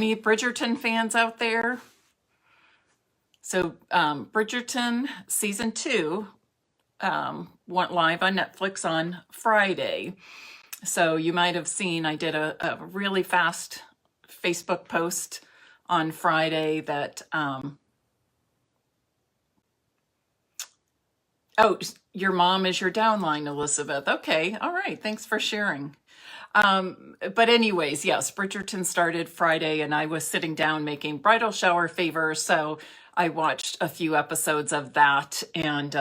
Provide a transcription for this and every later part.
Any Bridgerton fans out there? So Bridgerton season 2 went live on Netflix on Friday. So you might have seen I did a really fast Facebook post on Friday that, oh, your mom is your downline, Elizabeth. Okay, all right, thanks for sharing. But anyways, yes, Bridgerton started Friday and I was sitting down making bridal shower favors. So I watched a few episodes of that and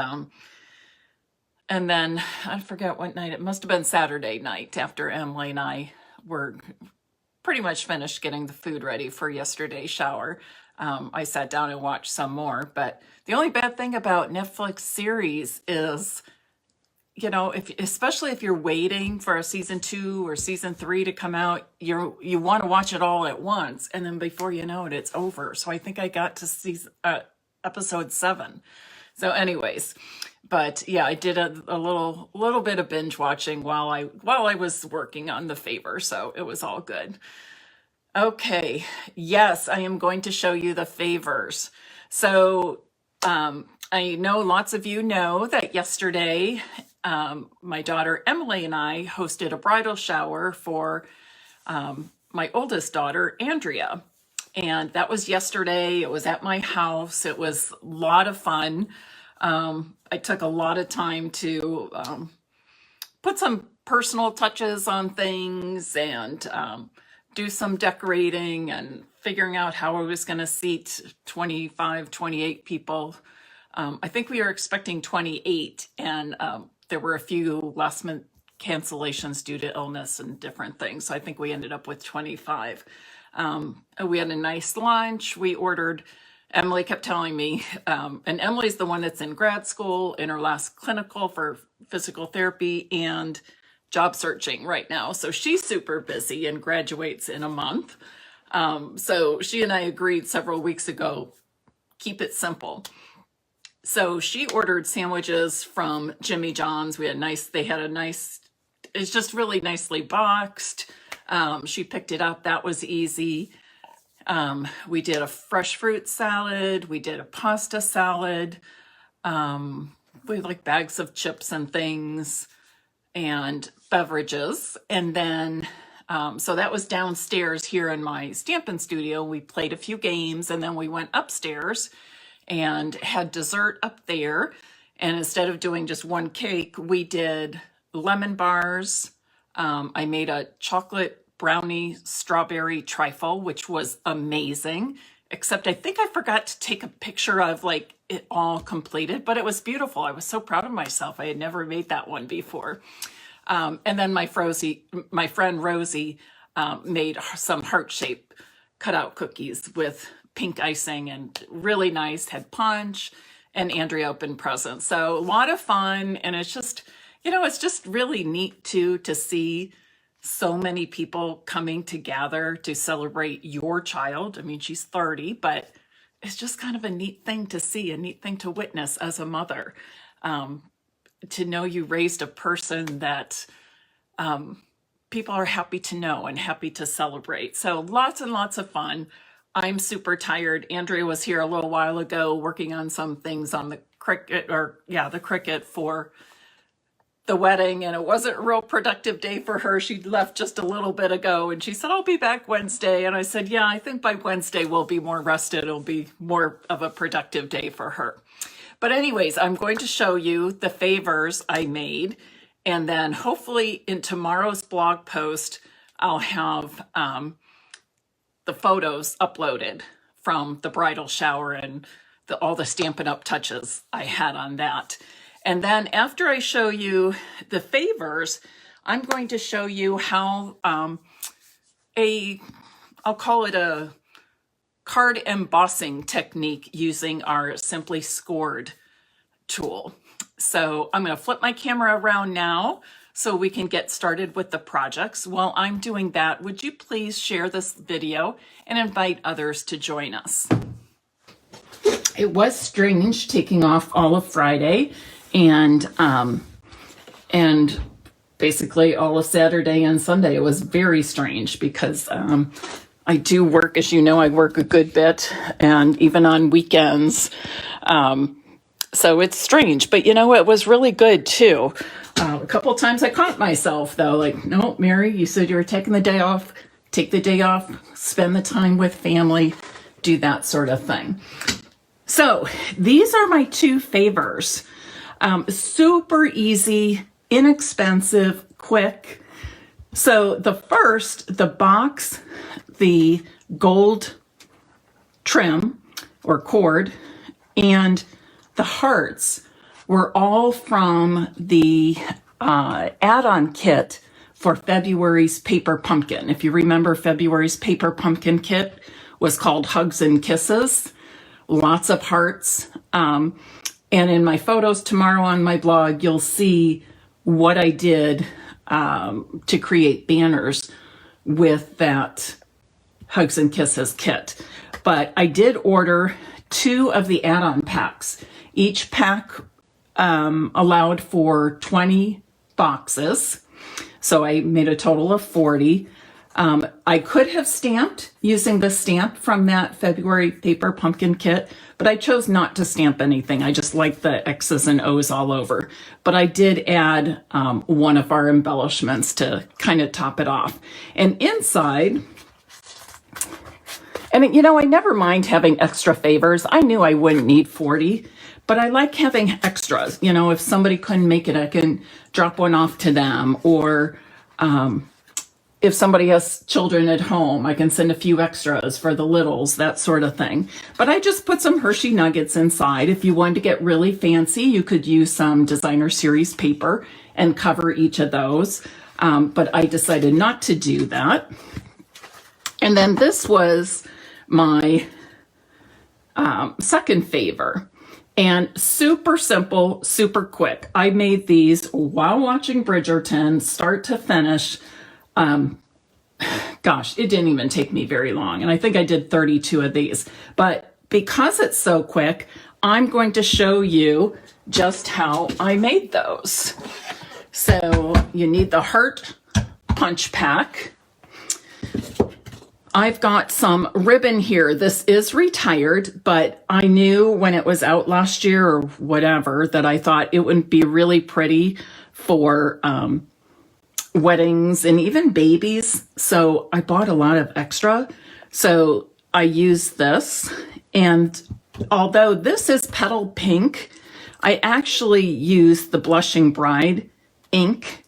then I forget what night, it must have been Saturday night after Emily and I were pretty much finished getting the food ready for yesterday's shower. I sat down and watched some more, but the only bad thing about Netflix series is, you know, especially if you're waiting for a season 2 or season 3 to come out, you want to watch it all at once, and then before you know it, it's over. So I think I got to episode 7. So anyways, but yeah, I did a little bit of binge watching while I was working on the favor, so it was all good. Okay, yes, I am going to show you the favors. So I know lots of you know that yesterday my daughter Emily and I hosted a bridal shower for my oldest daughter, Andrea. And that was yesterday. It was at my house. It was a lot of fun. I took a lot of time to put some personal touches on things and do some decorating and figuring out how I was going to seat 25, 28 people. I think we were expecting 28, and there were a few last minute cancellations due to illness and different things. So I think we ended up with 25. We had a nice lunch. We ordered, Emily kept telling me, and Emily's the one that's in grad school in her last clinical for physical therapy and job searching right now. So she's super busy and graduates in a month. So she and I agreed several weeks ago, keep it simple. So she ordered sandwiches from Jimmy John's. They had a nice, it's just really nicely boxed. She picked it up. That was easy. We did a fresh fruit salad. We did a pasta salad. We had like bags of chips and things and beverages. And then, so that was downstairs here in my Stampin' studio. We played a few games and then we went upstairs and had dessert up there. And instead of doing just one cake, we did lemon bars. I made a chocolate brownie strawberry trifle, which was amazing, except I think I forgot to take a picture of like it all completed, but it was beautiful. I was so proud of myself. I had never made that one before. And then my friend Rosie made some heart-shaped cutout cookies with pink icing and really nice, had punch, and Andrea opened presents. So a lot of fun. And it's just, you know, it's just really neat too, to see so many people coming together to celebrate your child. I mean, she's 30, but it's just kind of a neat thing to see, a neat thing to witness as a mother, to know you raised a person that people are happy to know and happy to celebrate. So lots and lots of fun. I'm super tired. Andrea was here a little while ago working on some things on the Cricut for the wedding, and it wasn't a real productive day for her. She left just a little bit ago and she said, I'll be back Wednesday. And I said, yeah, I think by Wednesday we'll be more rested. It'll be more of a productive day for her. But anyways, I'm going to show you the favors I made. And then hopefully in tomorrow's blog post, I'll have the photos uploaded from the bridal shower and all the Stampin' Up! Touches I had on that. And then after I show you the favors, I'm going to show you how I'll call it a card embossing technique using our Simply Scored tool. So I'm going to flip my camera around now so we can get started with the projects. While I'm doing that, would you please share this video and invite others to join us? It was strange taking off all of Friday and basically all of Saturday and Sunday. It was very strange because I do work, as you know, I work a good bit, and even on weekends. So it's strange, but you know, it was really good too. A couple of times I caught myself though, like, no, Mary, you said you were taking the day off. Take the day off, spend the time with family, do that sort of thing. So these are my two favors. Super easy, inexpensive, quick. So the first, the box, the gold trim or cord, and the hearts were all from the add-on kit for February's Paper Pumpkin. If you remember, February's Paper Pumpkin kit was called Hugs and Kisses. Lots of hearts. And in my photos tomorrow on my blog, you'll see what I did to create banners with that Hugs and Kisses kit. But I did order 2 of the add-on packs. Each pack allowed for 20 boxes. So I made a total of 40. I could have stamped using the stamp from that February Paper Pumpkin kit, but I chose not to stamp anything. I just like the X's and O's all over. But I did add one of our embellishments to kind of top it off. And inside, and you know, I never mind having extra favors. I knew I wouldn't need 40, but I like having extras. You know, if somebody couldn't make it, I can drop one off to them. Or if somebody has children at home, I can send a few extras for the littles, that sort of thing. But I just put some Hershey nuggets inside. If you wanted to get really fancy, you could use some designer series paper and cover each of those. But I decided not to do that. And then this was my second favor. And super simple, super quick. I made these while watching Bridgerton, start to finish. Gosh, it didn't even take me very long. And I think I did 32 of these. But because it's so quick, I'm going to show you just how I made those. So you need the heart punch pack. I've got some ribbon here. This is retired, but I knew when it was out last year or whatever that I thought it would be really pretty for weddings and even babies. So I bought a lot of extra. So I used this. And although this is petal pink, I actually used the Blushing Bride ink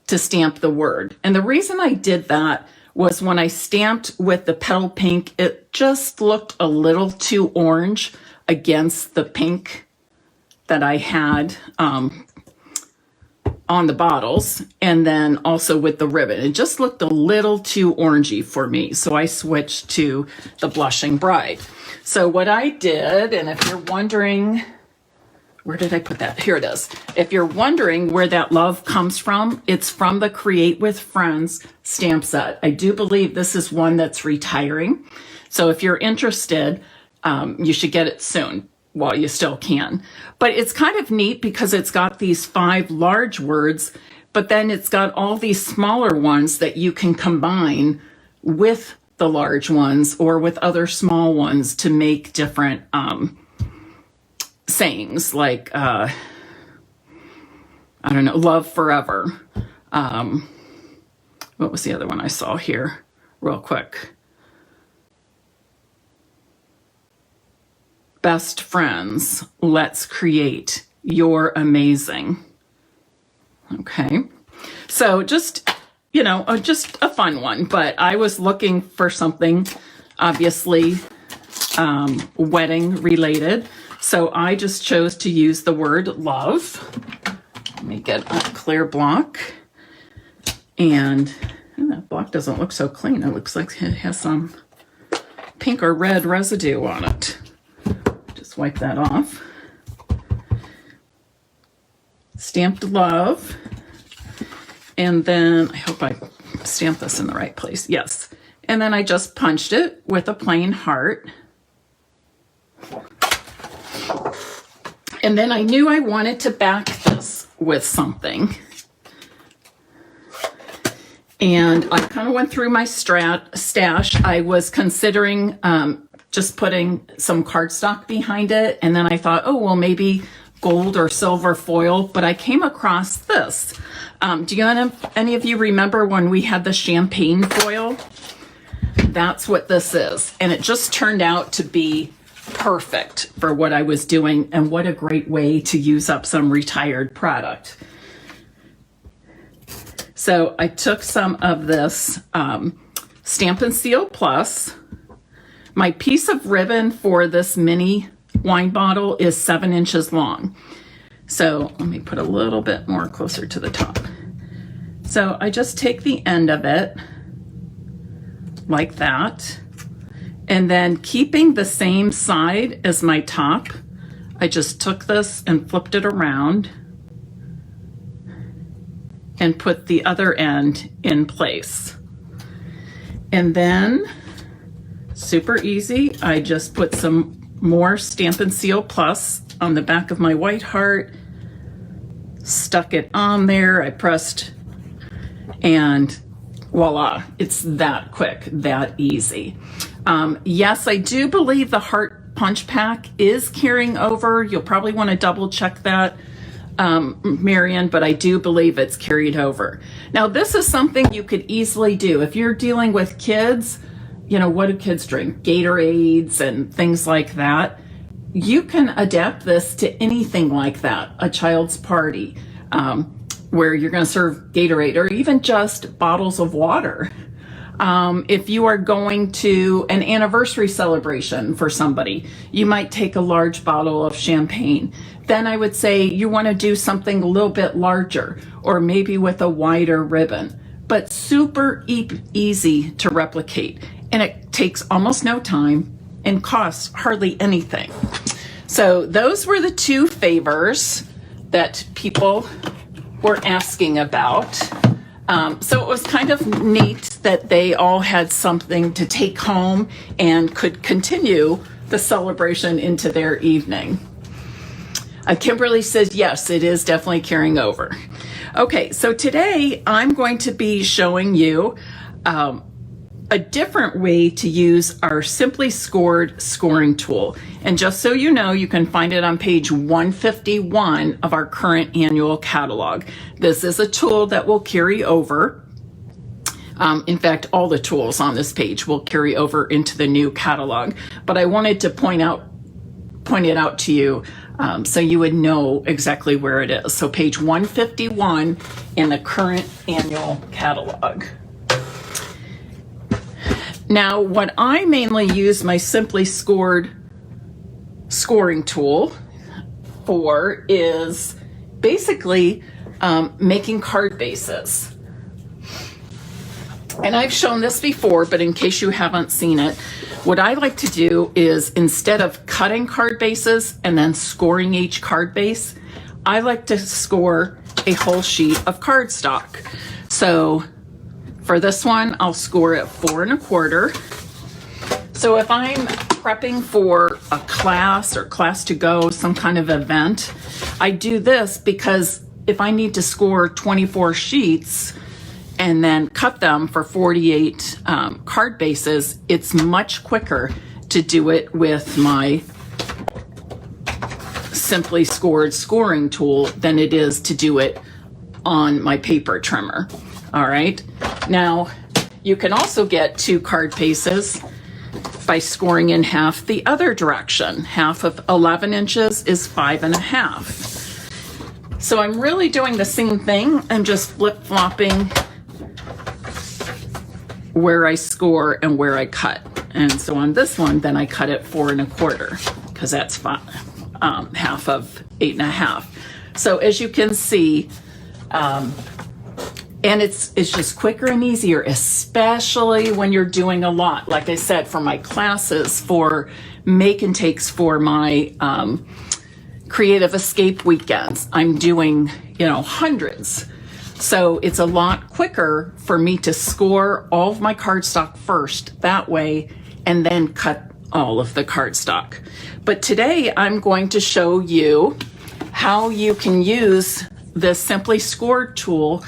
to stamp the word. And the reason I did that was when I stamped with the petal pink, it just looked a little too orange against the pink that I had on the bottles, and then also with the ribbon. It just looked a little too orangey for me, so I switched to the Blushing Bride. So what I did, and if you're wondering, where did I put that? Here it is. If you're wondering where that love comes from, it's from the Create with Friends stamp set. I do believe this is one that's retiring. So if you're interested, you should get it soon while you still can. But it's kind of neat because it's got these 5 large words, but then it's got all these smaller ones that you can combine with the large ones or with other small ones to make different sayings, like I don't know, love forever. What was the other one I saw here real quick? Best friends, let's create, you're amazing. Okay, so just, you know, just a fun one, but I was looking for something obviously wedding related. So I just chose to use the word love. Let me get a clear block. And that block doesn't look so clean. It looks like it has some pink or red residue on it. Just wipe that off. Stamped love. And then, I hope I stamped this in the right place. Yes. And then I just punched it with a plain heart. And then I knew I wanted to back this with something. And I kind of went through my stash. I was considering just putting some cardstock behind it. And then I thought, oh, well, maybe gold or silver foil. But I came across this. Do any of you remember when we had the champagne foil? That's what this is. And it just turned out to be perfect for what I was doing. And what a great way to use up some retired product. So I took some of this Stampin' Seal Plus. My piece of ribbon for this mini wine bottle is 7 inches long. So let me put a little bit more closer to the top. So I just take the end of it like that. And then keeping the same side as my top, I just took this and flipped it around and put the other end in place. And then, super easy, I just put some more Stampin' Seal Plus on the back of my white heart, stuck it on there, I pressed, and voila, it's that quick, that easy. Yes, I do believe the heart punch pack is carrying over. You'll probably want to double check that, Marion, but I do believe it's carried over. Now, this is something you could easily do. If you're dealing with kids, you know, what do kids drink? Gatorades and things like that. You can adapt this to anything like that, a child's party, where you're going to serve Gatorade or even just bottles of water. If you are going to an anniversary celebration for somebody, you might take a large bottle of champagne. Then I would say you want to do something a little bit larger, or maybe with a wider ribbon, but super easy to replicate. And it takes almost no time and costs hardly anything. So those were the two favors that people were asking about. So it was kind of neat that they all had something to take home and could continue the celebration into their evening. Kimberly says, yes, it is definitely carrying over. Okay, so today I'm going to be showing you a different way to use our Simply Scored scoring tool. And just so you know, you can find it on page 151 of our current annual catalog. This is a tool that will carry over. In fact, all the tools on this page will carry over into the new catalog. But I wanted to point it out to you so you would know exactly where it is. So page 151 in the current annual catalog. Now, what I mainly use my Simply Scored scoring tool for is basically making card bases. And I've shown this before, but in case you haven't seen it, what I like to do is, instead of cutting card bases and then scoring each card base, I like to score a whole sheet of cardstock. So for this one, I'll score it 4 1/4. So if I'm prepping for a class or class to go, some kind of event, I do this because if I need to score 24 sheets and then cut them for 48 card bases, it's much quicker to do it with my Simply Scored scoring tool than it is to do it on my paper trimmer. All right. Now, you can also get 2 card bases by scoring in half the other direction. Half of 11 inches is 5 1/2. So I'm really doing the same thing. I'm just flip-flopping where I score and where I cut. And so on this one, then I cut it 4 1/4 because that's half of 8 1/2. So as you can see, and it's just quicker and easier, especially when you're doing a lot. Like I said, for my classes, for make and takes, for my creative escape weekends, I'm doing, hundreds. So it's a lot quicker for me to score all of my cardstock first that way and then cut all of the cardstock. But today I'm going to show you how you can use this Simply Scored tool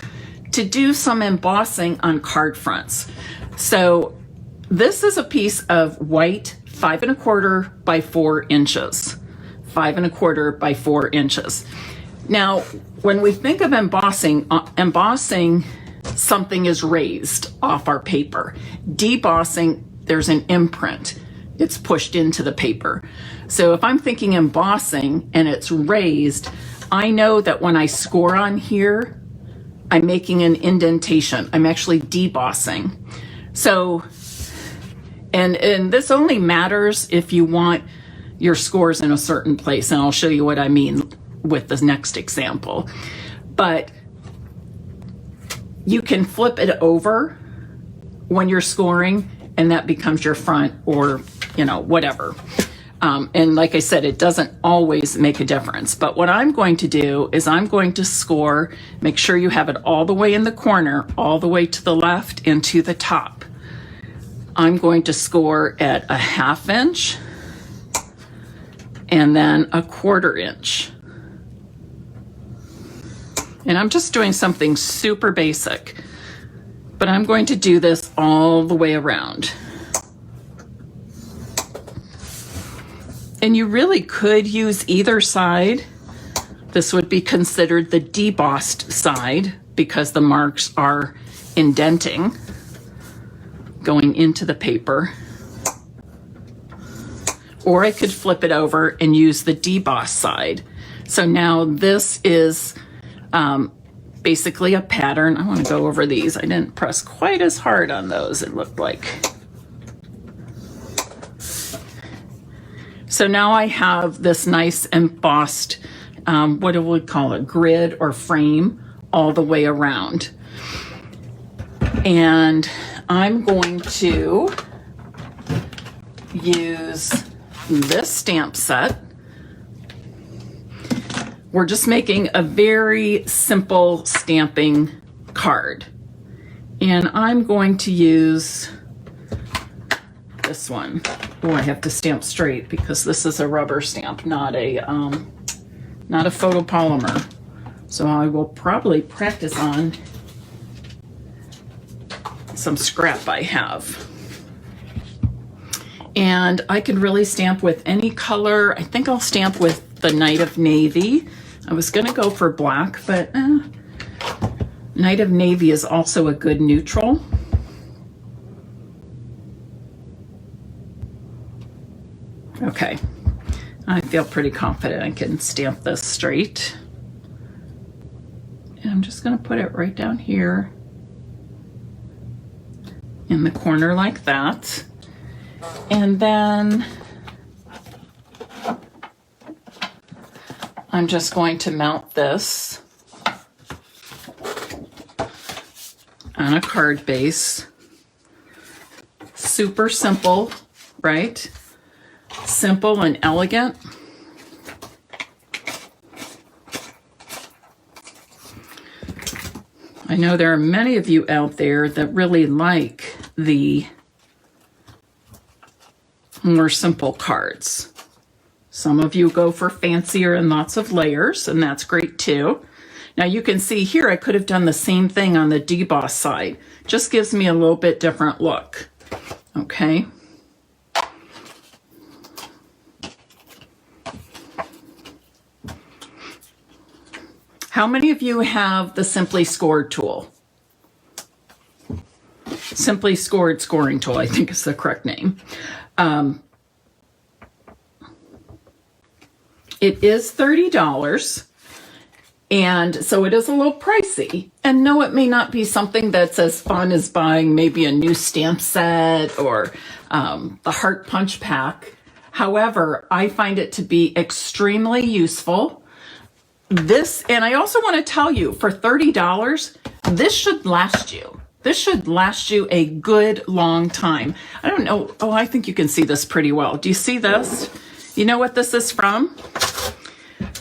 to do some embossing on card fronts. So this is a piece of white 5 1/4 by 4 inches. 5 1/4 by 4 inches. Now, when we think of embossing, something is raised off our paper. Debossing, there's an imprint. It's pushed into the paper. So if I'm thinking embossing and it's raised, I know that when I score on here, I'm making an indentation. I'm actually debossing. So, and this only matters if you want your scores in a certain place, and I'll show you what I mean with the next example. But you can flip it over when you're scoring, and that becomes your front, or whatever. And like I said, it doesn't always make a difference. But what I'm going to do is I'm going to score, make sure you have it all the way in the corner, all the way to the left and to the top. I'm going to score at a 1/2 inch and then a 1/4 inch. And I'm just doing something super basic, but I'm going to do this all the way around. And you really could use either side. This would be considered the debossed side because the marks are indenting going into the paper. Or I could flip it over and use the debossed side. So now this is basically a pattern. I want to go over these. I didn't press quite as hard on those, it looked like. So now I have this nice embossed, what do we call it, grid or frame all the way around. And I'm going to use this stamp set. We're just making a very simple stamping card. And I'm going to use this one. Oh, I have to stamp straight because this is a rubber stamp, not a photopolymer. So I will probably practice on some scrap I have. And I could really stamp with any color. I think I'll stamp with the Night of Navy. I was gonna go for black, but Night of Navy is also a good neutral. Okay, I feel pretty confident I can stamp this straight. And I'm just gonna put it right down here in the corner like that. And then I'm just going to mount this on a card base. Super simple, right? Simple and elegant. I know there are many of you out there that really like the more simple cards. Some of you go for fancier and lots of layers, and that's great too. Now you can see here I could have done the same thing on the deboss side. Just gives me a little bit different look. Okay. How many of you have the Simply Scored tool? Simply Scored scoring tool, I think is the correct name. It is $30, and so it is a little pricey. And no, it may not be something that's as fun as buying maybe a new stamp set or the Heart Punch Pack. However, I find it to be extremely useful. This, and I also want to tell you, for $30, this should last you. This should last you a good long time. I don't know. Oh, I think you can see this pretty well. Do you see this? You know what this is from?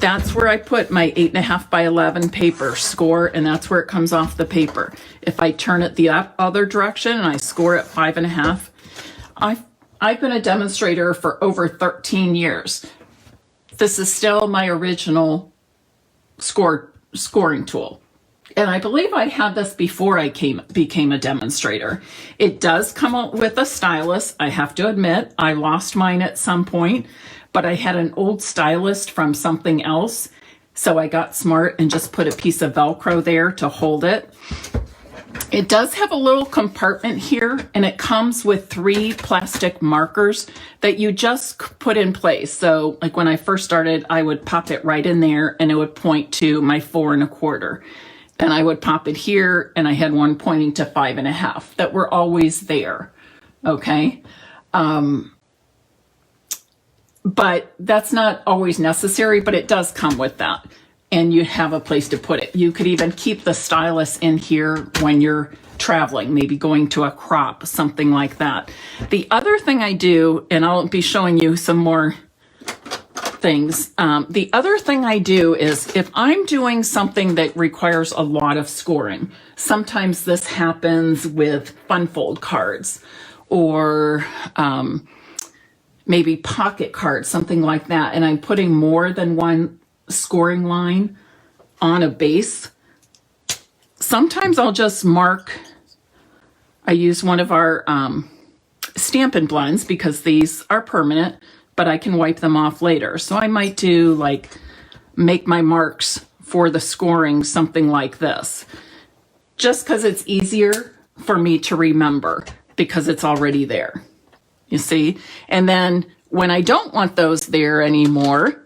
That's where I put my 8.5 by 11 paper score, and that's where it comes off the paper. If I turn it the other direction and I score at 5.5, I've been a demonstrator for over 13 years. This is still my original scoring tool. And I believe I had this before I became a demonstrator. It does come out with a stylus. I have to admit, I lost mine at some point, but I had an old stylus from something else. So I got smart and just put a piece of Velcro there to hold it. It does have a little compartment here, and it comes with 3 plastic markers that you just put in place. So like when I first started, I would pop it right in there and it would point to my 4 1/4. Then I would pop it here, and I had one pointing to 5 1/2 that were always there. Okay. But that's not always necessary, but it does come with that. And you have a place to put it. You could even keep the stylus in here when you're traveling, maybe going to a crop, something like that. The other thing I do, and I'll be showing you some more things. The other thing I do is if I'm doing something that requires a lot of scoring, sometimes this happens with fun fold cards or maybe pocket cards, something like that. And I'm putting more than one scoring line on a base. Sometimes I'll just mark, I use one of our Stampin' blends because these are permanent, but I can wipe them off later. So I might do like, make my marks for the scoring, something like this, just because it's easier for me to remember because it's already there, you see? And then when I don't want those there anymore,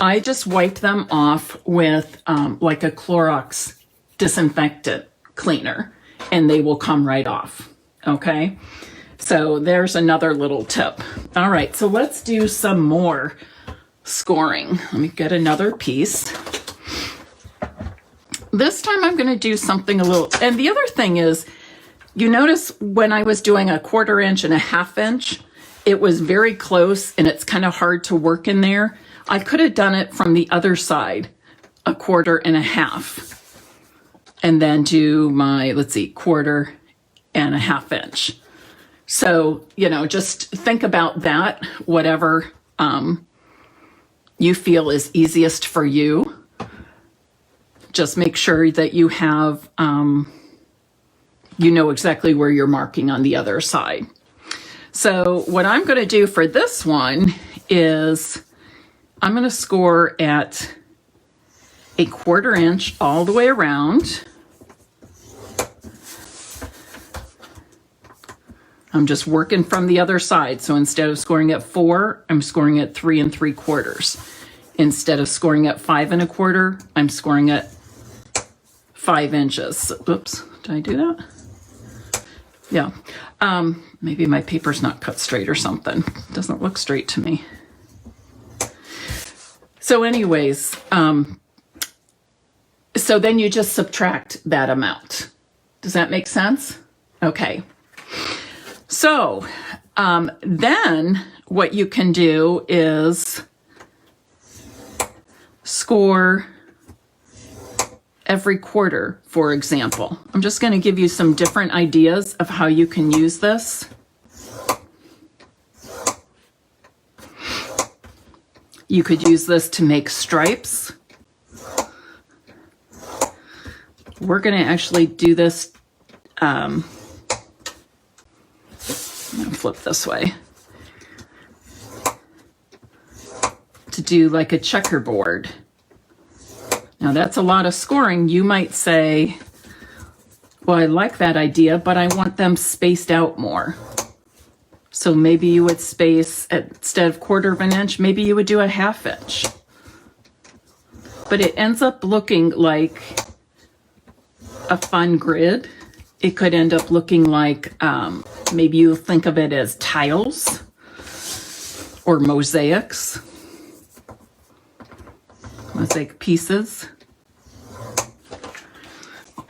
I just wipe them off with like a Clorox disinfectant cleaner, and they will come right off, okay? So there's another little tip. All right, so let's do some more scoring. Let me get another piece. This time I'm gonna do something a little, and the other thing is, you notice when I was doing a 1/4 inch and a 1/2 inch, it was very close and it's kind of hard to work in there. I could have done it from the other side, a 1/4 and a 1/2, and then do my, let's see, 1/4 and a 1/2 inch. So, you know, just think about that, whatever you feel is easiest for you. Just make sure that you have, you know exactly where you're marking on the other side. So what I'm going to do for this one is I'm going to score at a 1/4 inch all the way around. I'm just working from the other side. So instead of scoring at 4, I'm scoring at 3 3/4. Instead of scoring at 5 1/4, I'm scoring at 5 inches. Oops, did I do that? Yeah. Maybe my paper's not cut straight or something. It doesn't look straight to me. So anyways, so then you just subtract that amount. Does that make sense? Okay. So then what you can do is score every 1/4, for example. I'm just going to give you some different ideas of how you can use this. You could use this to make stripes. We're going to actually do this. I'm going to flip this way to do like a checkerboard. Now that's a lot of scoring. You might say, well, I like that idea, but I want them spaced out more. So maybe you would space, instead of 1/4 inch, maybe you would do a 1/2 inch. But it ends up looking like a fun grid. It could end up looking like, maybe you think of it as tiles or mosaics. Mosaic pieces.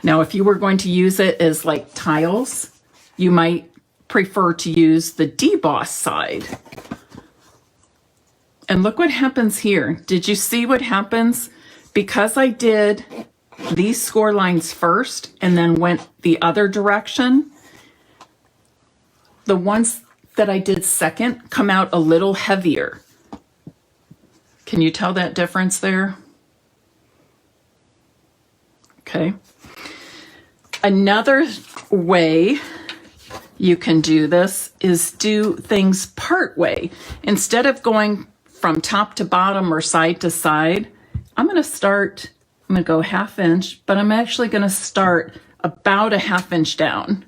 Now, if you were going to use it as like tiles, you might prefer to use the deboss side. And look what happens here. Did you see what happens? Because I did these score lines first and then went the other direction, the ones that I did second come out a little heavier. Can you tell that difference there? Okay. Another way you can do this is do things part way. Instead of going from top to bottom or side to side, I'm going to go 1/2 inch, but I'm actually going to start about 1/2 inch down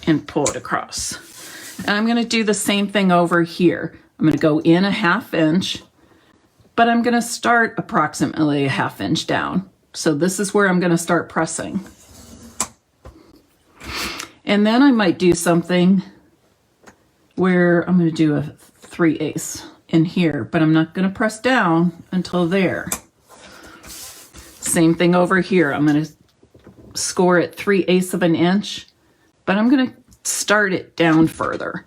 and pull it across. And I'm going to do the same thing over here. I'm going to go in 1/2 inch, but I'm going to start approximately 1/2 inch down. So this is where I'm going to start pressing. And then I might do something where I'm going to do a 3/8 in here, but I'm not going to press down until there. Same thing over here. I'm going to score at 3/8 of an inch, but I'm going to start it down further.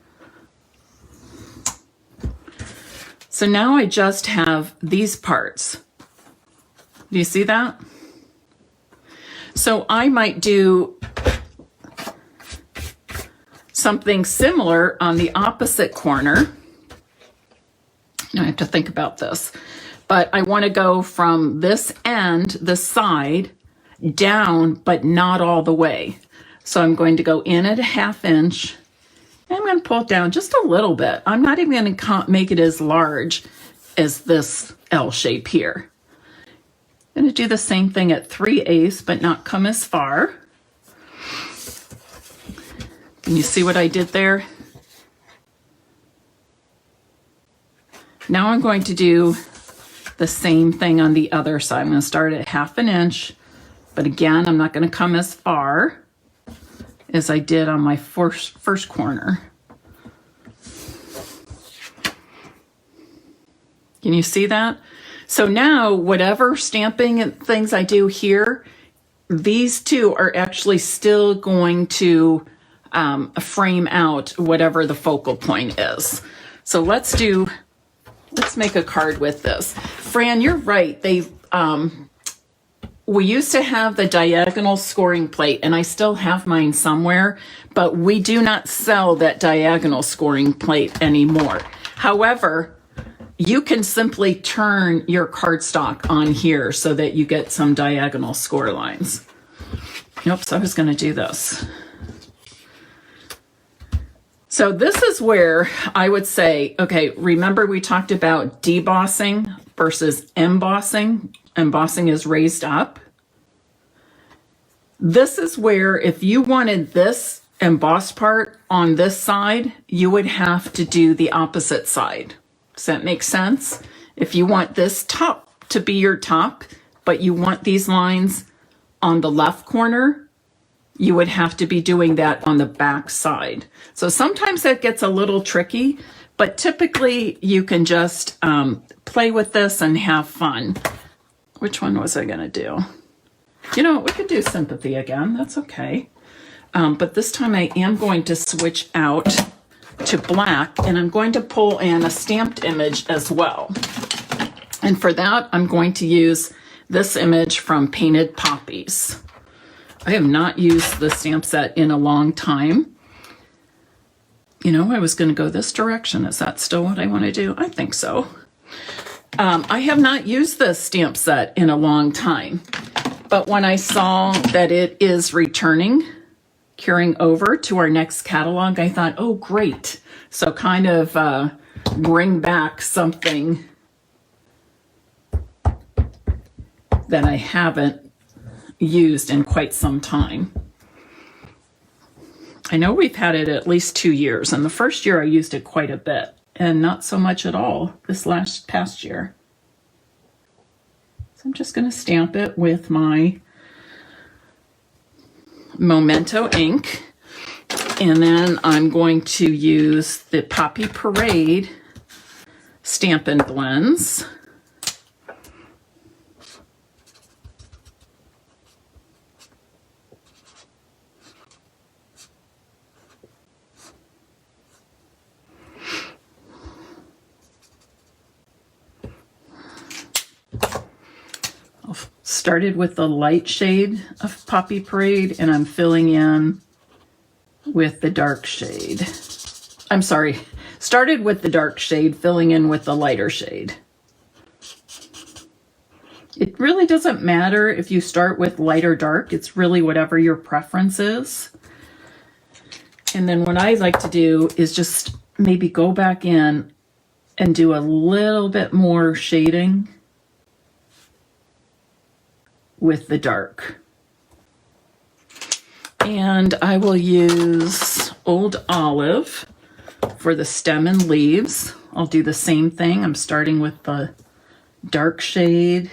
So now I just have these parts. Do you see that? So I might do something similar on the opposite corner. Now I have to think about this, but I want to go from this end, this side, down, but not all the way. So I'm going to go in at 1/2 inch, and I'm going to pull it down just a little bit. I'm not even going to make it as large as this L shape here. I'm going to do the same thing at 3/8, but not come as far. Can you see what I did there? Now I'm going to do the same thing on the other side. I'm going to start at 1/2 inch, but again, I'm not going to come as far as I did on my first corner. Can you see that? So now whatever stamping and things I do here, these two are actually still going to frame out whatever the focal point is. So let's make a card with this. Fran, you're right. We used to have the diagonal scoring plate, and I still have mine somewhere, but we do not sell that diagonal scoring plate anymore. However, you can simply turn your cardstock on here so that you get some diagonal score lines. Oops, I was going to do this. So this is where I would say, okay, remember we talked about debossing versus embossing. Embossing is raised up. This is where if you wanted this embossed part on this side, you would have to do the opposite side. Does that make sense? If you want this top to be your top, but you want these lines on the left corner, you would have to be doing that on the back side. So sometimes that gets a little tricky, but typically you can just play with this and have fun. Which one was I gonna do? You know, we could do sympathy again, that's okay. But this time I am going to switch out to black, and I'm going to pull in a stamped image as well. And for that, I'm going to use this image from Painted Poppies. I have not used the stamp set in a long time. You know, I was going to go this direction. Is that still what I want to do? I think so. I have not used this stamp set in a long time, but when I saw that it is carrying over to our next catalog, I thought, oh, great. So kind of bring back something that I haven't used in quite some time. I know we've had it at least 2 years, and the first year I used it quite a bit, and not so much at all this past year. So I'm just going to stamp it with my Memento ink, and then I'm going to use the Poppy Parade Stampin' Blends. Started with the light shade of Poppy Parade, and I'm filling in with the dark shade. I'm sorry, started with the dark shade, filling in with the lighter shade. It really doesn't matter if you start with light or dark. It's really whatever your preference is. And then what I like to do is just maybe go back in and do a little bit more shading with the dark. And I will use Old Olive for the stem and leaves. I'll do the same thing. I'm starting with the dark shade.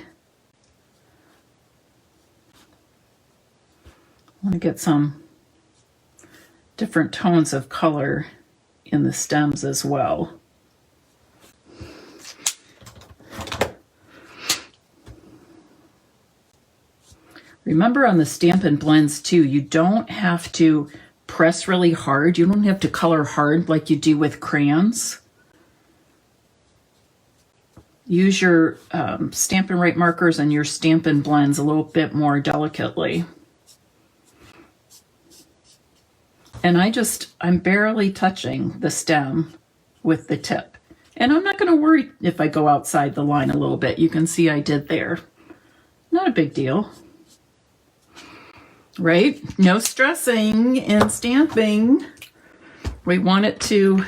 I want to get some different tones of color in the stems as well. Remember on the Stampin' blends too, you don't have to press really hard. You don't have to color hard like you do with crayons. Use your Stampin' Right markers and your Stampin' blends a little bit more delicately. And I'm barely touching the stem with the tip. And I'm not going to worry if I go outside the line a little bit. You can see I did there. Not a big deal. Right? No stressing in stamping. We want it to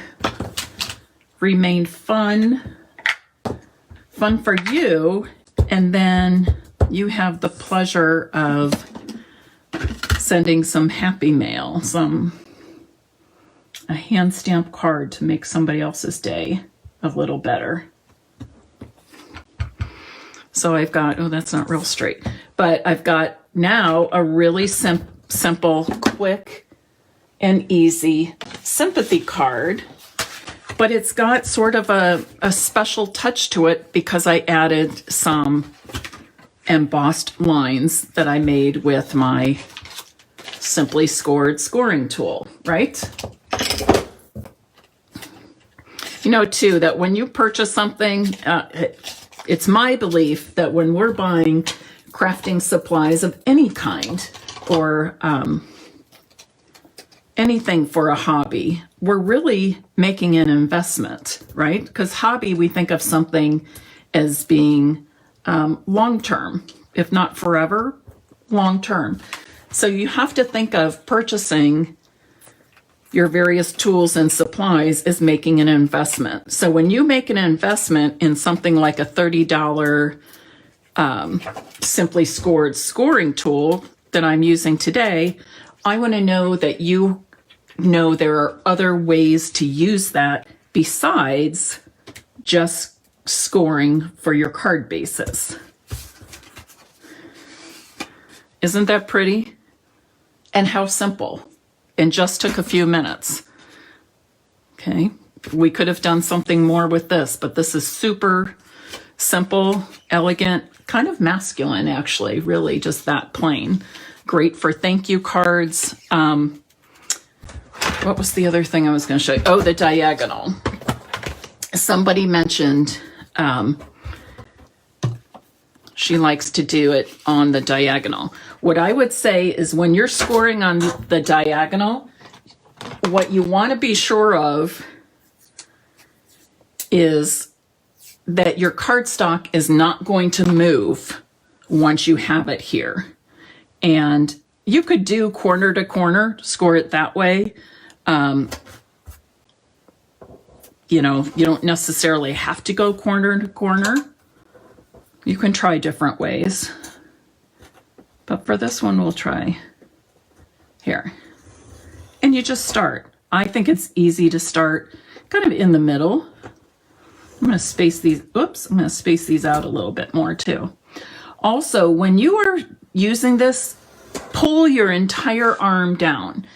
remain fun for you, and then you have the pleasure of sending some happy mail, a hand stamped card to make somebody else's day a little better. So I've got, oh, that's not real straight, but I've got now a really simple, quick, and easy sympathy card, but it's got sort of a special touch to it because I added some embossed lines that I made with my Simply Scored scoring tool, right? You know, too, that when you purchase something, it's my belief that when we're buying crafting supplies of any kind or anything for a hobby, we're really making an investment, right? Because hobby, we think of something as being long-term, if not forever, long-term. So you have to think of purchasing your various tools and supplies as making an investment. So when you make an investment in something like a $30 Simply Scored scoring tool that I'm using today, I want to know that you know there are other ways to use that besides just scoring for your card bases. Isn't that pretty? And how simple. And just took a few minutes. Okay, we could have done something more with this, but this is super simple, elegant, kind of masculine actually, really just that plain. Great for thank you cards. What was the other thing I was going to show you? Oh, the diagonal. Somebody mentioned she likes to do it on the diagonal. What I would say is when you're scoring on the diagonal, what you want to be sure of is that your cardstock is not going to move once you have it here. And you could do corner to corner, score it that way. You know, you don't necessarily have to go corner to corner. You can try different ways. But for this one, we'll try here. And you just start. I think it's easy to start kind of in the middle. I'm going to space these, oops, I'm going to space these out a little bit more too. Also, when you are using this, pull your entire arm down.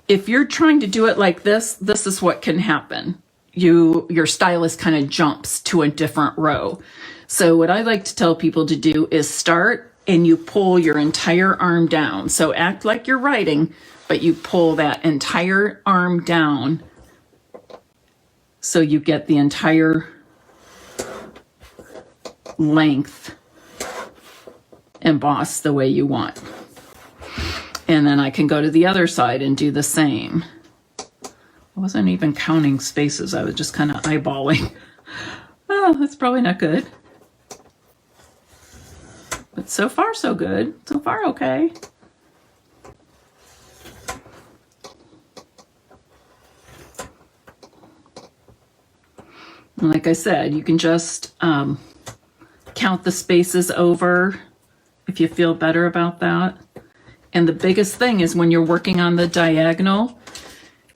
If you're trying to do it like this, this is what can happen. Your stylus kind of jumps to a different row. So what I like to tell people to do is start and you pull your entire arm down. So act like you're writing, but you pull that entire arm down so you get the entire length embossed the way you want. And then I can go to the other side and do the same. I wasn't even counting spaces. I was just kind of eyeballing. Oh, that's probably not good. so far so good. So far okay. And like I said, you can just count the spaces over if you feel better about that. And the biggest thing is when you're working on the diagonal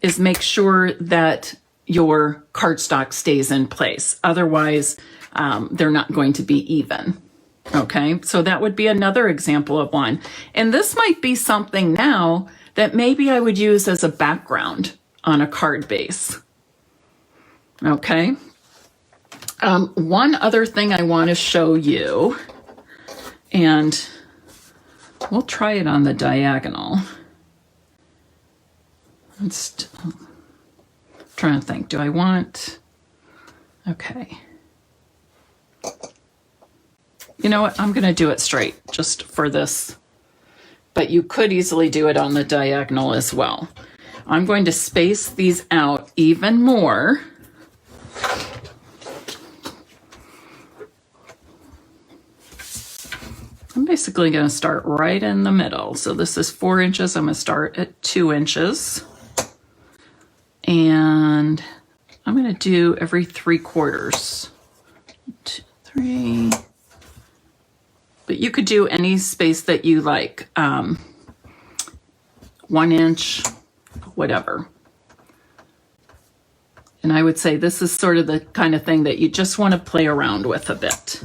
is make sure that your cardstock stays in place. Otherwise, they're not going to be even. Okay, so that would be another example of one. And this might be something now that maybe I would use as a background on a card base. Okay. One other thing I want to show you, and we'll try it on the diagonal. I'm trying to think, do I want, okay. You know what, I'm going to do it straight just for this, but you could easily do it on the diagonal as well. I'm going to space these out even more. I'm basically going to start right in the middle. So this is 4 inches. I'm going to start at 2 inches. And I'm going to do every 3/4. 2, 3. But you could do any space that you like. 1 inch, whatever. And I would say this is sort of the kind of thing that you just want to play around with a bit.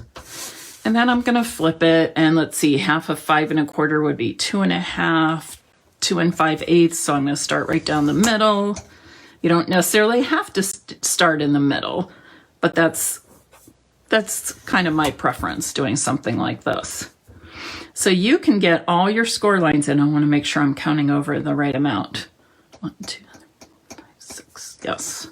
And then I'm going to flip it, and let's see, half of 5 1/4 would be 2 1/2, 2 5/8. So I'm going to start right down the middle. You don't necessarily have to start in the middle, but that's kind of my preference, doing something like this. So you can get all your score lines in. I want to make sure I'm counting over the right amount. 1, 2, 3, 5, 6. Yes.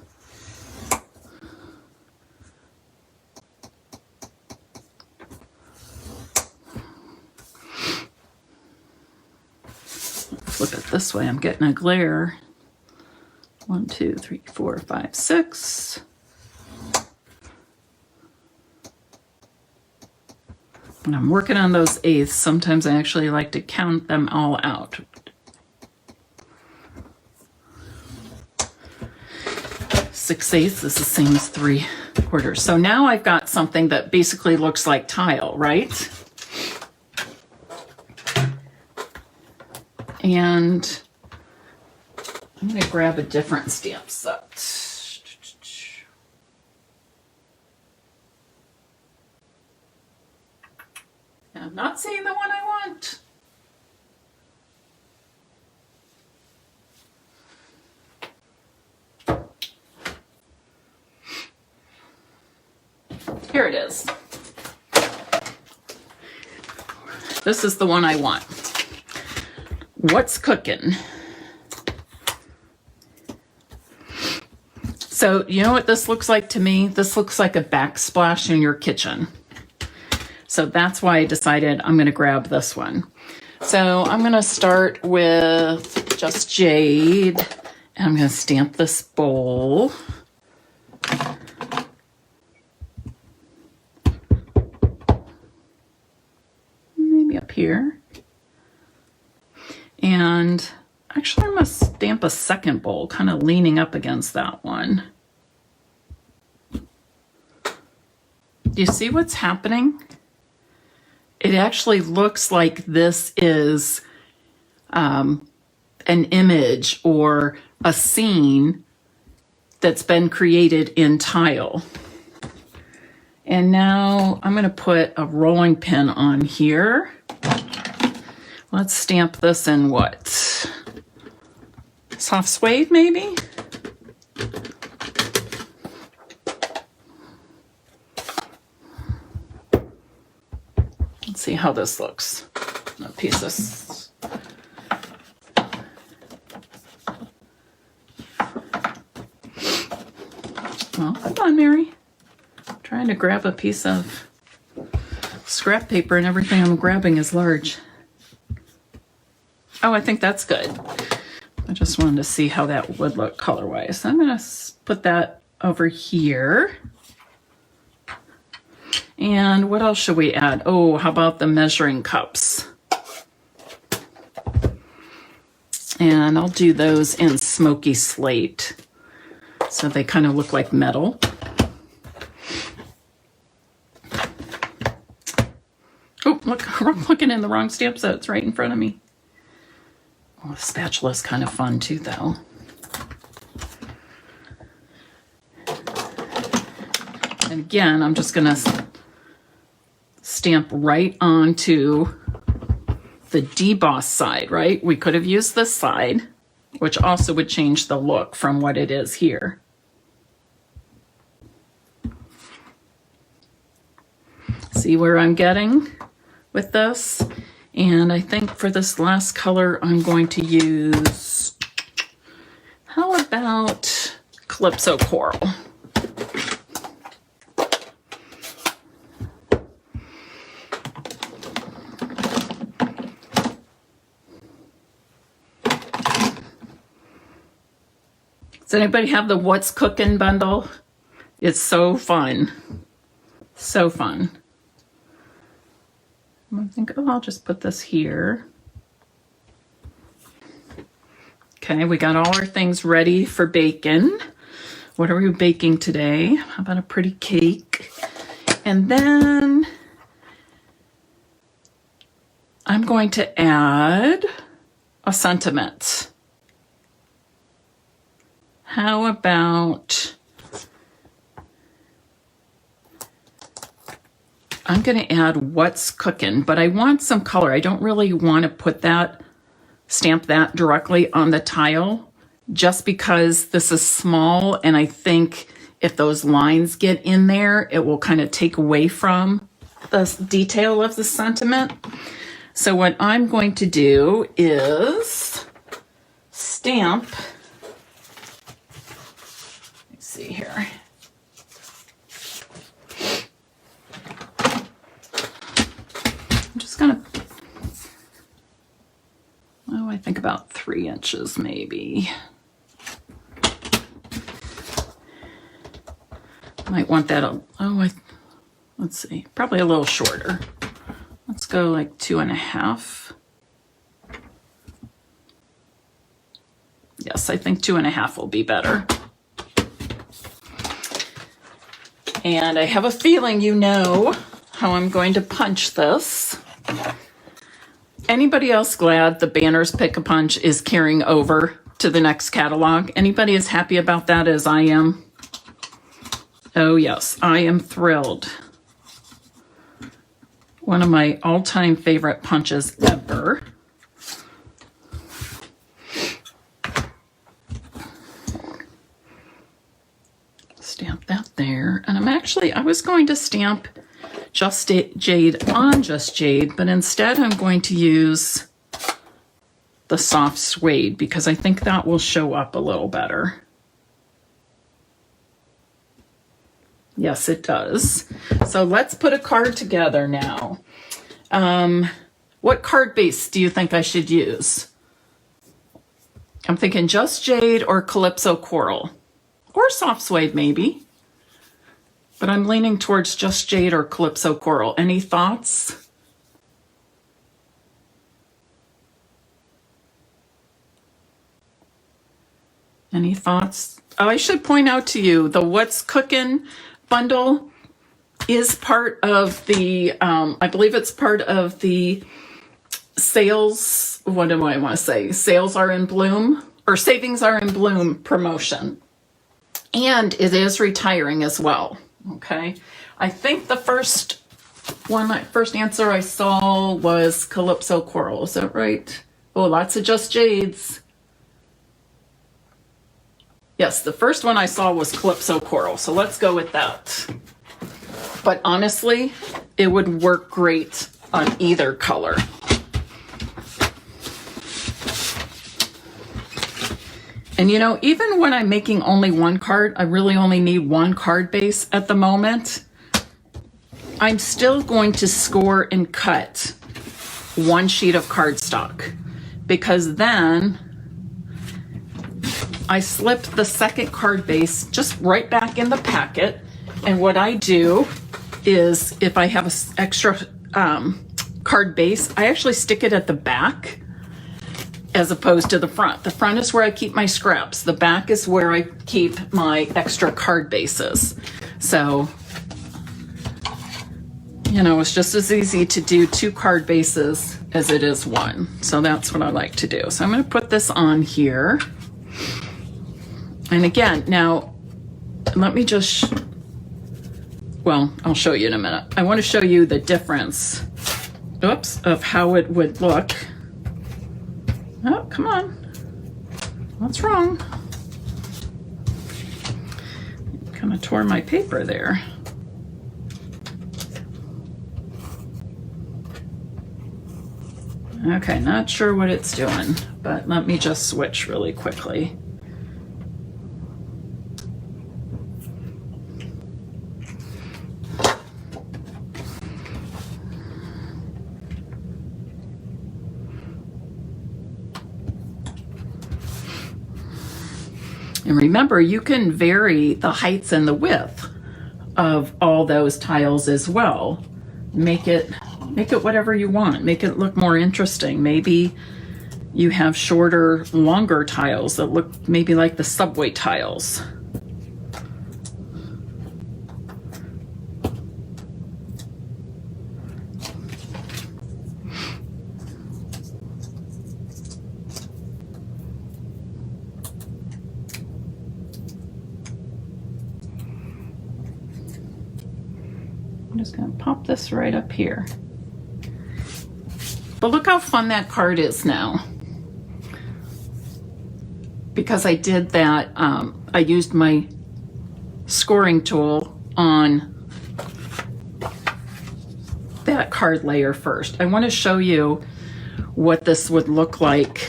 Flip it this way. I'm getting a glare. 1, 2, 3, 4, 5, 6. When I'm working on those eighths, sometimes I actually like to count them all out. 6/8 is the same as 3/4. So now I've got something that basically looks like tile, right? And I'm going to grab a different stamp set. And I'm not seeing the one I want. Here it is. This is the one I want. What's cooking? So you know what this looks like to me? This looks like a backsplash in your kitchen. So that's why I decided I'm going to grab this one. So I'm going to start with just jade. And I'm going to stamp this bowl. Maybe up here. And actually I'm going to stamp a second bowl, kind of leaning up against that one. Do you see what's happening? It actually looks like this is an image or a scene that's been created in tile. And now I'm going to put a rolling pin on here. Let's stamp this in what? Soft suede, maybe? Let's see how this looks. A piece of... Well, come on, Mary. I'm trying to grab a piece of scrap paper and everything I'm grabbing is large. Oh, I think that's good. I just wanted to see how that would look color-wise. I'm going to put that over here. And what else should we add? Oh, how about the measuring cups? And I'll do those in smoky slate, so they kind of look like metal. Oh, look, I'm looking in the wrong stamp set. It's right in front of me. Oh, the spatula is kind of fun too, though. And again, I'm just gonna stamp right onto the deboss side, right? We could have used this side, which also would change the look from what it is here. See where I'm getting with this? And I think for this last color, I'm going to use, how about Calypso Coral? Does anybody have the What's Cooking bundle? It's so fun. So fun. I think, oh, I'll just put this here. Okay, we got all our things ready for baking. What are we baking today? How about a pretty cake? And then I'm going to add a sentiment. How about, I'm going to add What's Cooking, but I want some color. I don't really want to put that, stamp that directly on the tile, just because this is small, and I think if those lines get in there, it will kind of take away from the detail of the sentiment. So what I'm going to do is stamp, let's see here. I'm just gonna, oh, I think about 3 inches maybe. Might want that, let's see, probably a little shorter. Let's go like 2.5. Yes, I think 2.5 will be better. And I have a feeling you know how I'm going to punch this. Anybody else glad the Banners Pick-a-Punch is carrying over to the next catalog? Anybody as happy about that as I am? Oh yes, I am thrilled. One of my all-time favorite punches ever. Stamp that there. And I was going to stamp Just Jade on Just Jade, but instead I'm going to use the soft suede because I think that will show up a little better. Yes, it does. So let's put a card together now. What card base do you think I should use? I'm thinking Just Jade or Calypso Coral. Or soft suede maybe. But I'm leaning towards Just Jade or Calypso Coral. Any thoughts? Any thoughts? Oh, I should point out to you, the What's Cooking bundle is part of the, I believe it's part of the sales, what do I want to say? Sales are in bloom, or savings are in bloom promotion. And it is retiring as well, okay? I think the first answer I saw was Calypso Coral, is that right? Oh, lots of Just Jades. Yes, the first one I saw was Calypso Coral, so let's go with that. But honestly, it would work great on either color. And you know, even when I'm making only one card, I really only need one card base at the moment. I'm still going to score and cut one sheet of cardstock, because then I slip the second card base just right back in the packet. And what I do is if I have an extra card base, I actually stick it at the back as opposed to the front. The front is where I keep my scraps. The back is where I keep my extra card bases. So, you know, it's just as easy to do 2 card bases as it is 1. So that's what I like to do. So I'm going to put this on here. And again, now let me just, well, I'll show you in a minute. I want to show you the difference, oops, of how it would look. Oh, come on. What's wrong? Kind of tore my paper there. Okay, not sure what it's doing, but let me just switch really quickly. And remember, you can vary the heights and the width of all those tiles as well. Make it whatever you want. Make it look more interesting. Maybe you have shorter, longer tiles that look maybe like the subway tiles. I'm just going to pop this right up here. But look how fun that card is now. Because I did that, I used my scoring tool on that card layer first. I want to show you what this would look like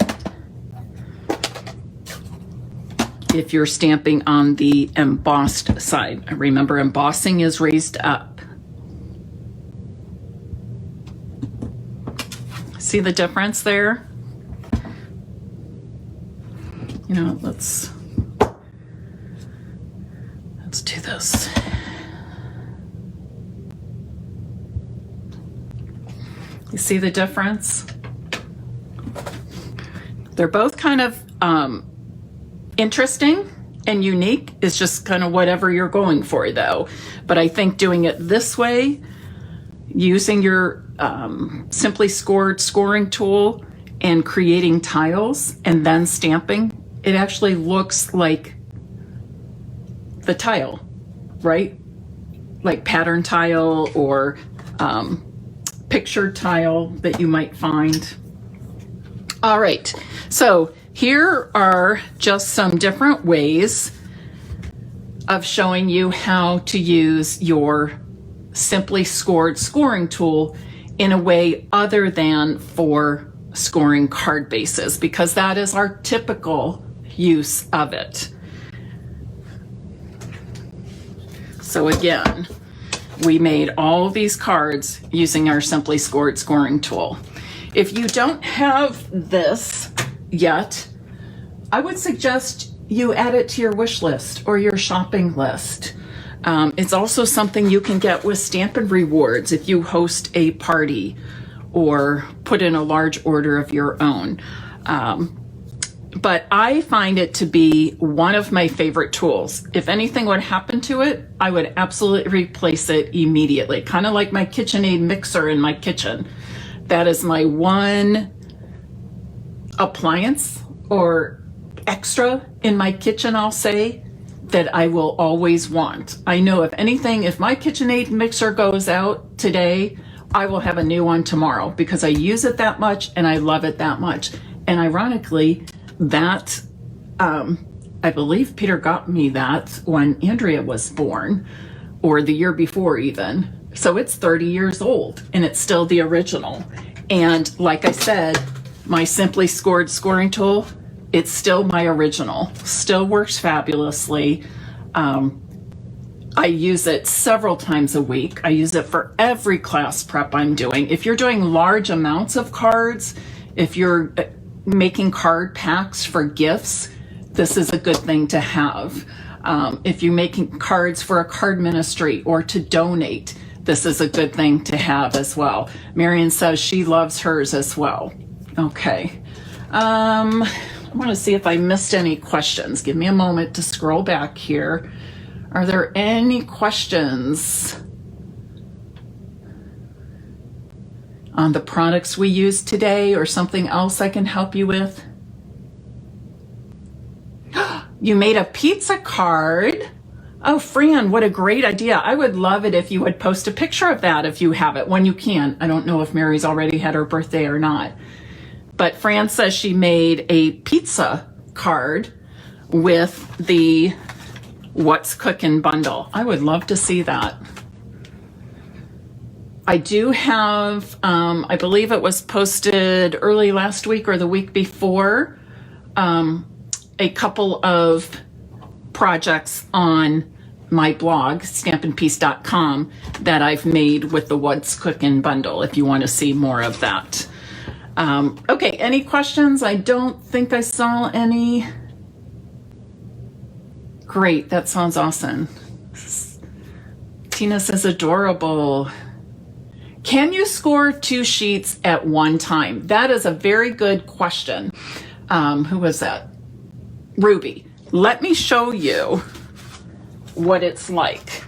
if you're stamping on the embossed side. Remember, embossing is raised up. See the difference there? You know, let's do this. You see the difference? They're both kind of interesting and unique. It's just kind of whatever you're going for, though. But I think doing it this way, using your simply scored scoring tool and creating tiles and then stamping, it actually looks like the tile, right? Like pattern tile or picture tile that you might find. All right, so here are just some different ways of showing you how to use your simply scored scoring tool in a way other than for scoring card bases, because that is our typical use of it. So again, we made all of these cards using our simply scored scoring tool. If you don't have this yet, I would suggest you add it to your wish list or your shopping list. It's also something you can get with Stampin' Rewards if you host a party or put in a large order of your own. But I find it to be one of my favorite tools. If anything would happen to it, I would absolutely replace it immediately. Kind of like my KitchenAid mixer in my kitchen. That is my one appliance or extra in my kitchen, I'll say, that I will always want. I know if anything, if my KitchenAid mixer goes out today, I will have a new one tomorrow because I use it that much and I love it that much. And ironically, that, I believe Peter got me that when Andrea was born, or the year before even. So it's 30 years old and it's still the original. And like I said, my Simply Scored scoring tool, it's still my original, still works fabulously. I use it several times a week. I use it for every class prep I'm doing. If you're doing large amounts of cards, if you're making card packs for gifts, this is a good thing to have. If you're making cards for a card ministry or to donate, this is a good thing to have as well. Marion says she loves hers as well. Okay. I want to see if I missed any questions. Give me a moment to scroll back here. Are there any questions on the products we used today or something else I can help you with? You made a pizza card. Oh, Fran, what a great idea. I would love it if you would post a picture of that if you have it, when you can. I don't know if Mary's already had her birthday or not. But Fran says she made a pizza card with the What's Cooking bundle. I would love to see that. I do have, I believe it was posted early last week or the week before, a couple of projects on my blog, stampinpeace.com, that I've made with the What's Cooking bundle, if you want to see more of that. Okay, any questions? I don't think I saw any. Great, that sounds awesome. Tina says adorable. Can you score 2 sheets at one time? That is a very good question. Who was that? Ruby. Let me show you what it's like.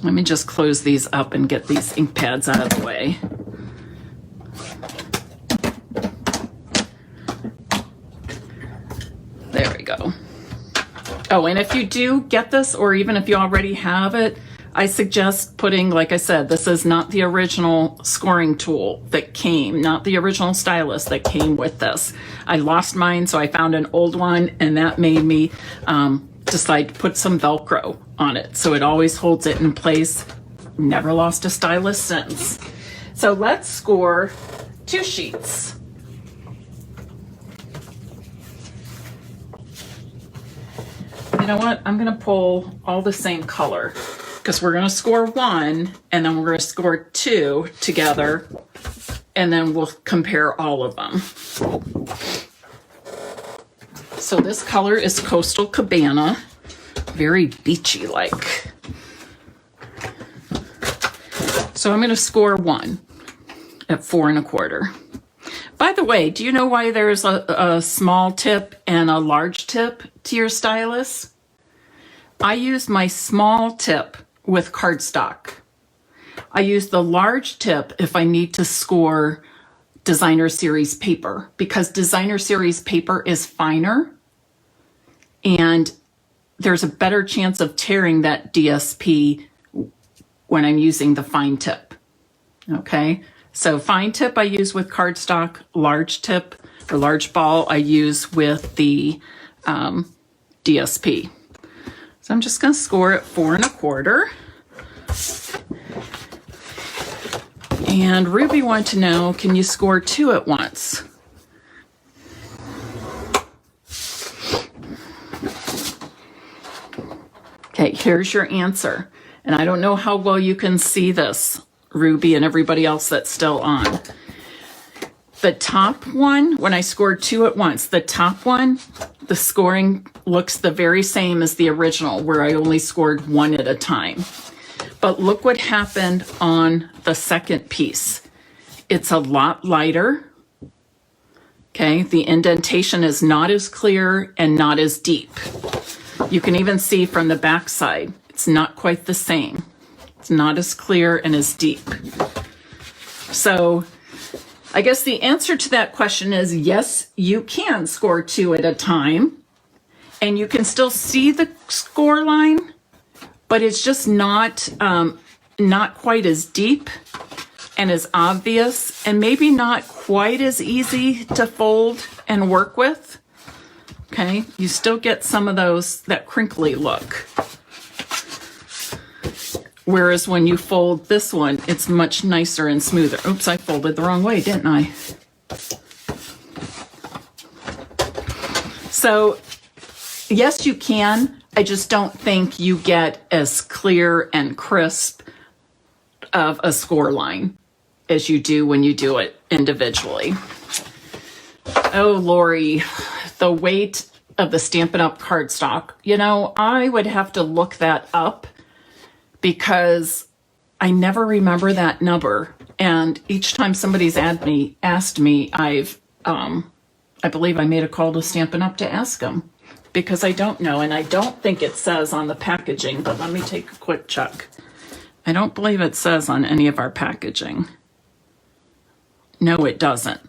Let me just close these up and get these ink pads out of the way. There we go. Oh, and if you do get this, or even if you already have it, I suggest putting, like I said, this is not the original scoring tool that came, not the original stylus that came with this. I lost mine, so I found an old one, and that made me decide to put some Velcro on it, so it always holds it in place. Never lost a stylus since. So let's score 2 sheets. You know what? I'm going to pull all the same color, because we're going to score 1 and then we're going to score 2 together, and then we'll compare all of them. So this color is Coastal Cabana, very beachy like. So I'm going to score 1 at 4 1/4. By the way, do you know why there's a small tip and a large tip to your stylus? I use my small tip with cardstock. I use the large tip if I need to score designer series paper, because designer series paper is finer and there's a better chance of tearing that DSP when I'm using the fine tip. Okay, so fine tip I use with cardstock, large tip or large ball I use with the DSP. So I'm just going to score it 4 1/4. And Ruby wanted to know, can you score 2 at once? Okay, here's your answer. And I don't know how well you can see this, Ruby and everybody else that's still on. The top one, when I scored 2 at once, the top one, the scoring looks the very same as the original, where I only scored 1 at a time. But look what happened on the second piece. It's a lot lighter. Okay, the indentation is not as clear and not as deep. You can even see from the back side, it's not quite the same. It's not as clear and as deep. So I guess the answer to that question is yes, you can score 2 at a time, and you can still see the score line, but it's just not quite as deep and as obvious, and maybe not quite as easy to fold and work with. Okay, you still get some of that crinkly look. Whereas when you fold this one, it's much nicer and smoother. Oops, I folded the wrong way, didn't I? So yes, you can. I just don't think you get as clear and crisp of a score line as you do when you do it individually. Oh, Lori, the weight of the Stampin' Up! Cardstock. You know, I would have to look that up because I never remember that number. And each time somebody's asked me, I believe I made a call to Stampin' Up! To ask them because I don't know. And I don't think it says on the packaging, but let me take a quick check. I don't believe it says on any of our packaging. No, it doesn't.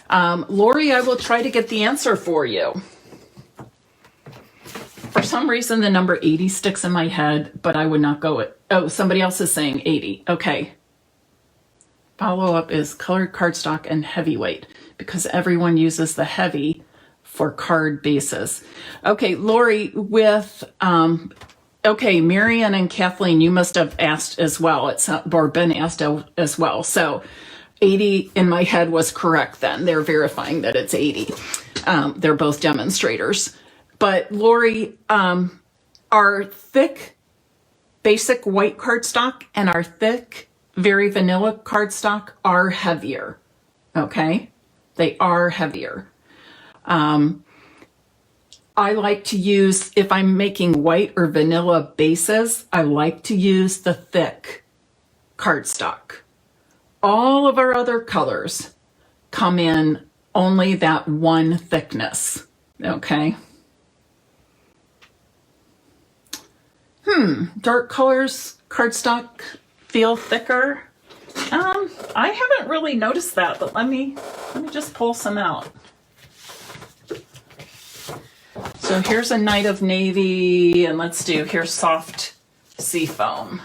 Lori, I will try to get the answer for you. For some reason, the number 80 sticks in my head, but I would not go with, oh, somebody else is saying 80. Okay. Follow-up is colored cardstock and heavyweight because everyone uses the heavy for card bases. Okay, Lori, with, okay, Marianne and Kathleen, you must have asked as well, or been asked as well. So 80 in my head was correct then. They're verifying that it's 80. They're both demonstrators. But Lori, our thick basic white cardstock and our thick very vanilla cardstock are heavier, okay? They are heavier. I like to use, if I'm making white or vanilla bases, I like to use the thick cardstock. All of our other colors come in only that one thickness, okay? Dark colors, cardstock feel thicker. I haven't really noticed that, but let me just pull some out. So here's a night of navy, and here's soft seafoam.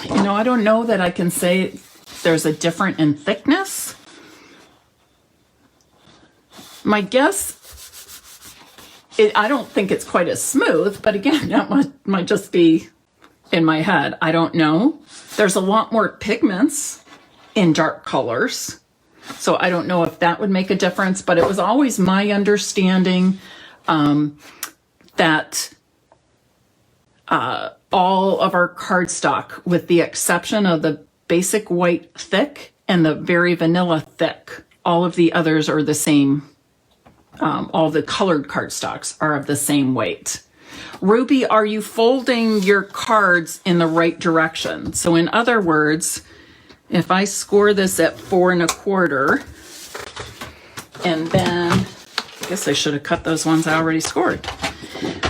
You know, I don't know that I can say there's a difference in thickness. My guess, I don't think it's quite as smooth, but again, that might just be in my head. I don't know. There's a lot more pigments in dark colors, so I don't know if that would make a difference, but it was always my understanding that all of our cardstock, with the exception of the basic white thick and the very vanilla thick, all of the others are the same. All the colored cardstocks are of the same weight. Ruby, are you folding your cards in the right direction? So in other words, if I score this at 4 1/4, and then, I guess I should have cut those ones I already scored.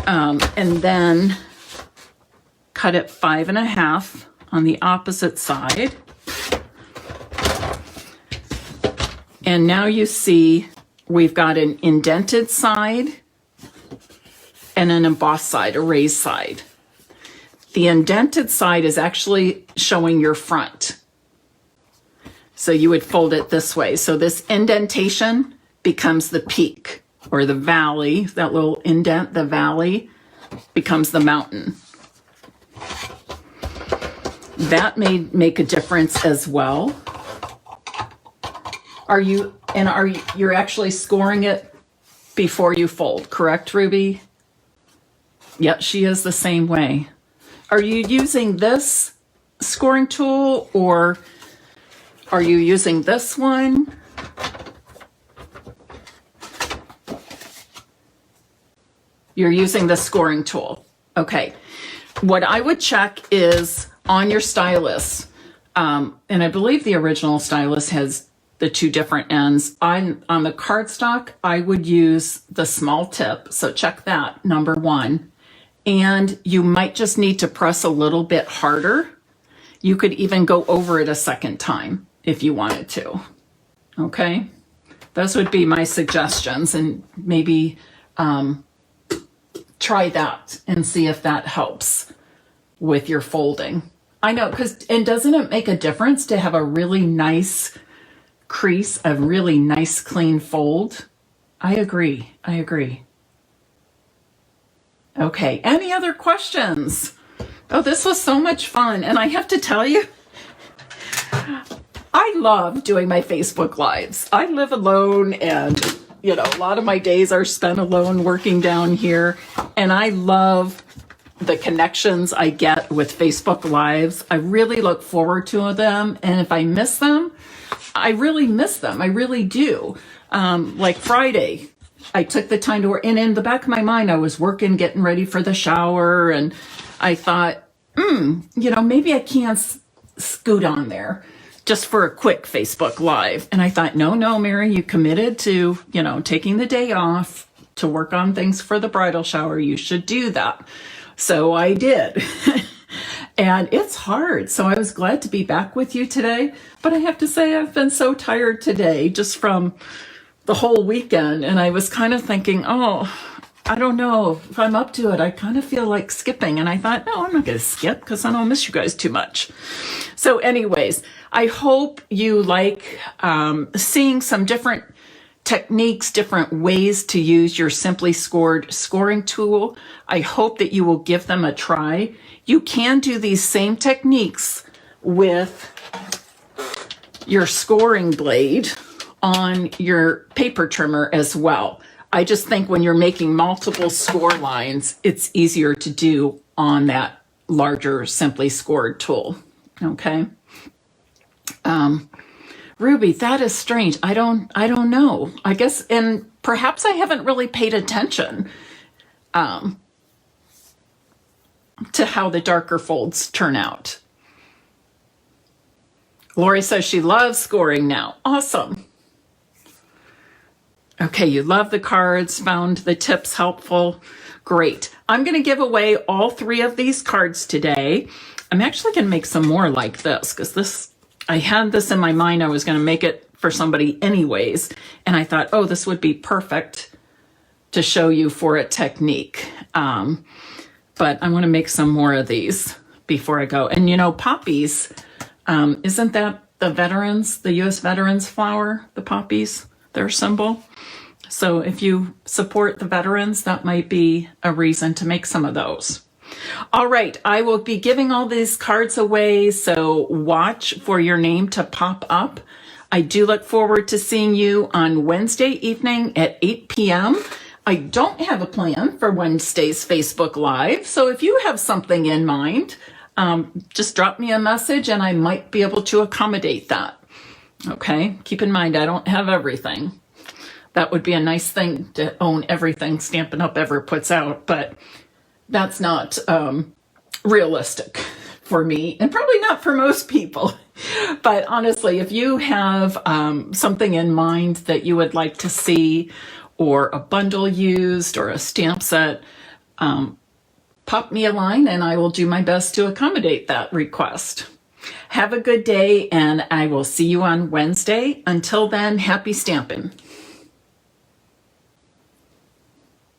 And then cut it 5 1/2 on the opposite side. And now you see we've got an indented side and an embossed side, a raised side. The indented side is actually showing your front. So you would fold it this way. So this indentation becomes the peak or the valley, that little indent, the valley becomes the mountain. That may make a difference as well. You're actually scoring it before you fold, correct, Ruby? Yep, she is the same way. Are you using this scoring tool or are you using this one? You're using the scoring tool. Okay. What I would check is on your stylus, and I believe the original stylus has the two different ends. On the cardstock, I would use the small tip. So check that, number 1. And you might just need to press a little bit harder. You could even go over it a second time if you wanted to. Okay? Those would be my suggestions, and maybe try that and see if that helps with your folding. I know, and doesn't it make a difference to have a really nice crease, a really nice clean fold? I agree. Okay, any other questions? Oh, this was so much fun. And I have to tell you, I love doing my Facebook Lives. I live alone and, a lot of my days are spent alone working down here. And I love the connections I get with Facebook Lives. I really look forward to them. And if I miss them, I really miss them. I really do. Like Friday, I took the time to work, and in the back of my mind, I was working, getting ready for the shower. And I thought, maybe I can't scoot on there just for a quick Facebook Live. And I thought, no, Mary, you committed to, taking the day off to work on things for the bridal shower. You should do that. So I did. And it's hard. So I was glad to be back with you today. But I have to say, I've been so tired today just from the whole weekend. And I was kind of thinking, I don't know if I'm up to it. I kind of feel like skipping. And I thought, no, I'm not going to skip because I don't miss you guys too much. So anyways, I hope you like seeing some different techniques, different ways to use your Simply Scored scoring tool. I hope that you will give them a try. You can do these same techniques with your scoring blade on your paper trimmer as well. I just think when you're making multiple score lines, it's easier to do on that larger Simply Scored tool. Okay. Ruby, that is strange. I don't know. I guess, and perhaps I haven't really paid attention to how the darker folds turn out. Lori says she loves scoring now. Awesome. Okay, you love the cards, found the tips helpful. Great. I'm going to give away all 3 of these cards today. I'm actually going to make some more like this because I had this in my mind. I was going to make it for somebody anyways. And I thought, this would be perfect to show you for a technique. But I want to make some more of these before I go. And poppies, isn't that the U.S. veterans flower, the poppies, their symbol? So if you support the veterans, that might be a reason to make some of those. All right, I will be giving all these cards away, so watch for your name to pop up. I do look forward to seeing you on Wednesday evening at 8 p.m. I don't have a plan for Wednesday's Facebook Live, so if you have something in mind, just drop me a message and I might be able to accommodate that. Okay, keep in mind, I don't have everything. That would be a nice thing to own everything Stampin' Up! Ever puts out, but that's not realistic for me and probably not for most people. But honestly, if you have something in mind that you would like to see, or a bundle used or a stamp set, pop me a line and I will do my best to accommodate that request. Have a good day and I will see you on Wednesday. Until then, happy stamping.